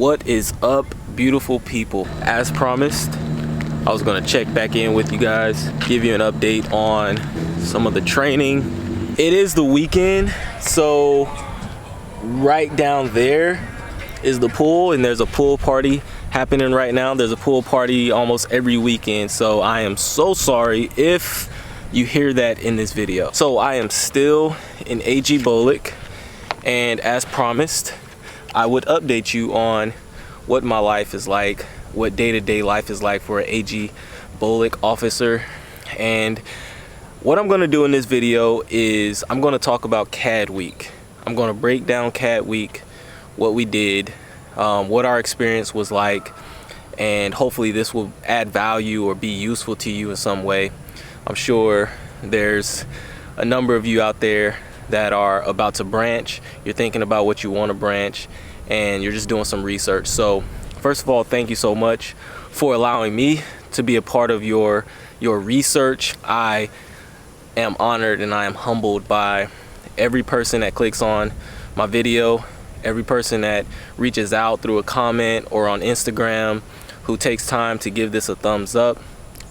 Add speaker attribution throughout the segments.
Speaker 1: What is up, beautiful people? As promised, I was gonna check back in with you guys, give you an update on some of the training. It is the weekend, so right down there is the pool, and there's a pool party happening right now. There's a pool party almost every weekend, so I am so sorry if you hear that in this video. So I am still in AGBOLC, and as promised, I would update you on what my life is like, what day-to-day life is like for an AGBOLC officer. And what I'm gonna do in this video is I'm gonna talk about CAD week. I'm gonna break down CAD week, what we did, what our experience was like, and hopefully this will add value or be useful to you in some way. I'm sure there's a number of you out there that are about to branch. You're thinking about what you want to branch, and you're just doing some research. So first of all, thank you so much for allowing me to be a part of your research. I am honored and I am humbled by every person that clicks on my video, every person that reaches out through a comment or on Instagram, who takes time to give this a thumbs up.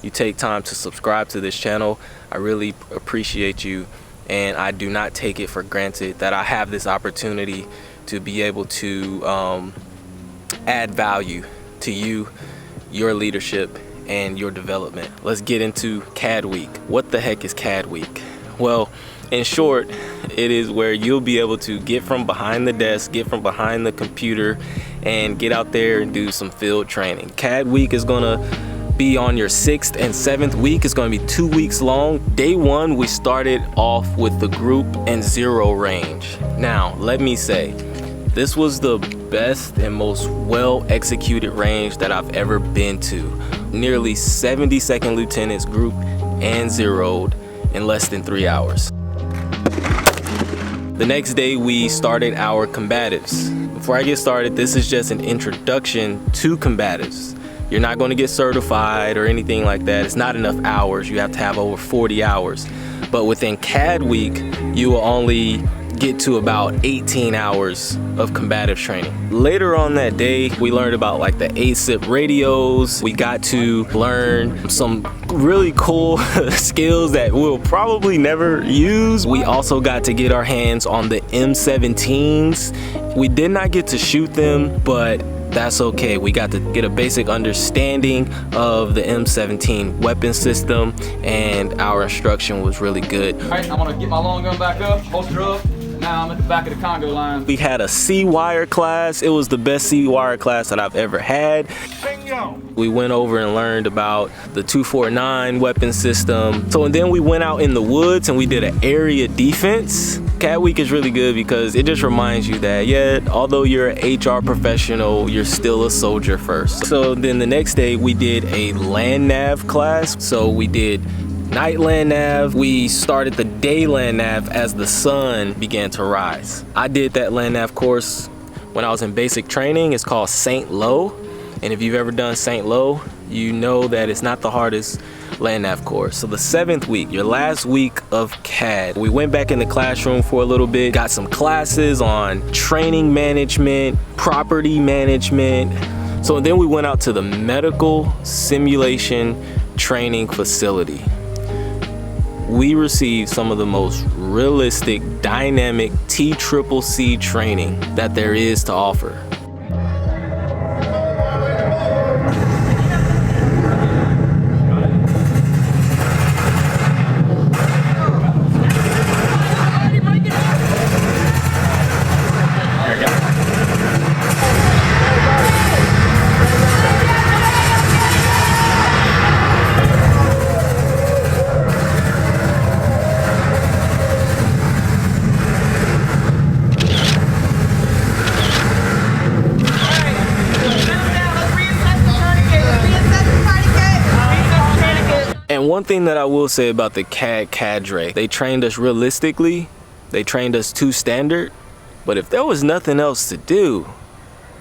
Speaker 1: You take time to subscribe to this channel. I really appreciate you, and I do not take it for granted that I have this opportunity to be able to add value to you, your leadership, and your development. Let's get into CAD week. What the heck is CAD week? Well, in short, it is where you'll be able to get from behind the desk, get from behind the computer, and get out there and do some field training. CAD week is gonna be on your 6th and 7th week. It's going to be 2 weeks long. Day one, we started off with the group and zero range. Now, let me say, this was the best and most well executed range that I've ever been to. Nearly 70 second lieutenants group and zeroed in less than 3 hours. The next day, we started our combatives. Before I get started, this is just an introduction to combatives. You're not going to get certified or anything like that. It's not enough hours. You have to have over 40 hours. But within CAD week, you will only get to about 18 hours of combative training. Later on that day, we learned about like the ASIP radios. We got to learn some really cool skills that we'll probably never use. We also got to get our hands on the M17s. We did not get to shoot them, but that's okay. We got to get a basic understanding of the M17 weapon system, and our instruction was really good. All right, I'm gonna get my long gun back up, holster up. Now I'm at the back of the Congo line. We had a C-wire class. It was the best C-wire class that I've ever had. Bingo. We went over and learned about the 249 weapon system. And then we went out in the woods and we did an area defense. CAD week is really good because it just reminds you that, yeah, although you're an HR professional, you're still a soldier first. So then the next day we did a land nav class. So we did night land nav. We started the day land nav as the sun began to rise. I did that land nav course when I was in basic training. It's called St. Lo. And if you've ever done St. Lo, you know that it's not the hardest land nav course. So the 7th week, your last week of CAD, we went back in the classroom for a little bit, got some classes on training management, property management. So then we went out to the medical simulation training facility. We received some of the most realistic, dynamic TCCC training that there is to offer. And one thing that I will say about the CAD cadre, they trained us realistically, they trained us to standard, but if there was nothing else to do,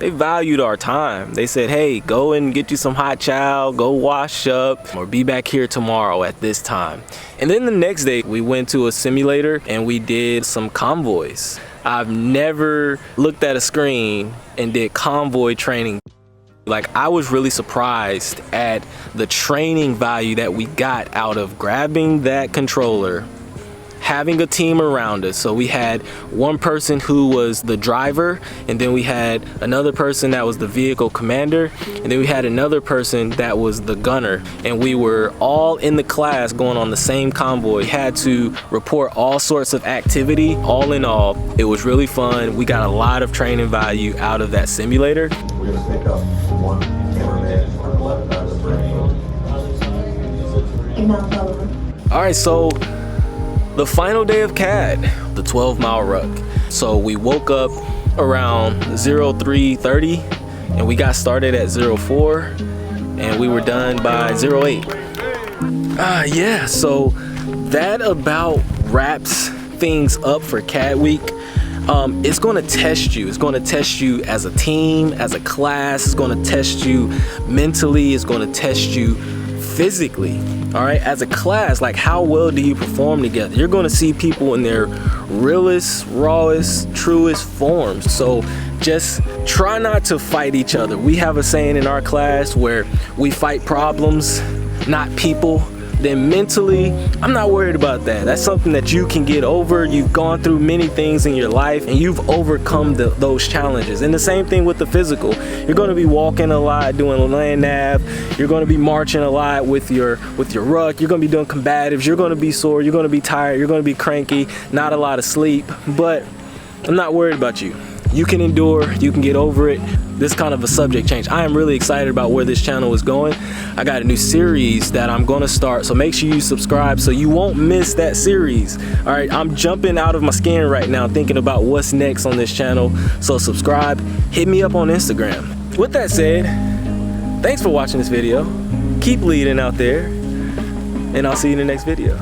Speaker 1: they valued our time. They said, hey, go and get you some hot chow, go wash up, or be back here tomorrow at this time. And then the next day, we went to a simulator and we did some convoys. I've never looked at a screen and did convoy training. Like, I was really surprised at the training value that we got out of grabbing that controller, having a team around us. So we had one person who was the driver, and then we had another person that was the vehicle commander, and then we had another person that was the gunner. And we were all in the class going on the same convoy, had to report all sorts of activity. All in all, it was really fun. We got a lot of training value out of that simulator.
Speaker 2: We're gonna pick up one cameraman on the left side of the brain.
Speaker 1: All right, so the final day of CAD, the 12-mile ruck. So we woke up around 03:30 and we got started at 04 and we were done by 08. Yeah, so that about wraps things up for CAD week. It's going to test you. It's going to test you as a team, as a class. It's going to test you mentally. It's going to test you physically. All right, as a class, like, how well do you perform together? You're going to see people in their realest, rawest, truest forms. So just try not to fight each other. We have a saying in our class where we fight problems, not people. Then mentally, I'm not worried about that. That's something that you can get over. You've gone through many things in your life and you've overcome those challenges. And the same thing with the physical. You're going to be walking a lot, doing land nav. You're going to be marching a lot with your ruck. You're going to be doing combatives. You're going to be sore. You're going to be tired. You're going to be cranky. Not a lot of sleep. But I'm not worried about you. You can endure, you can get over it. This kind of a subject change. I am really excited about where this channel is going. I got a new series that I'm gonna start, so make sure you subscribe so you won't miss that series. All right, I'm jumping out of my skin right now thinking about what's next on this channel. So subscribe, hit me up on Instagram. With that said, thanks for watching this video. Keep leading out there, and I'll see you in the next video.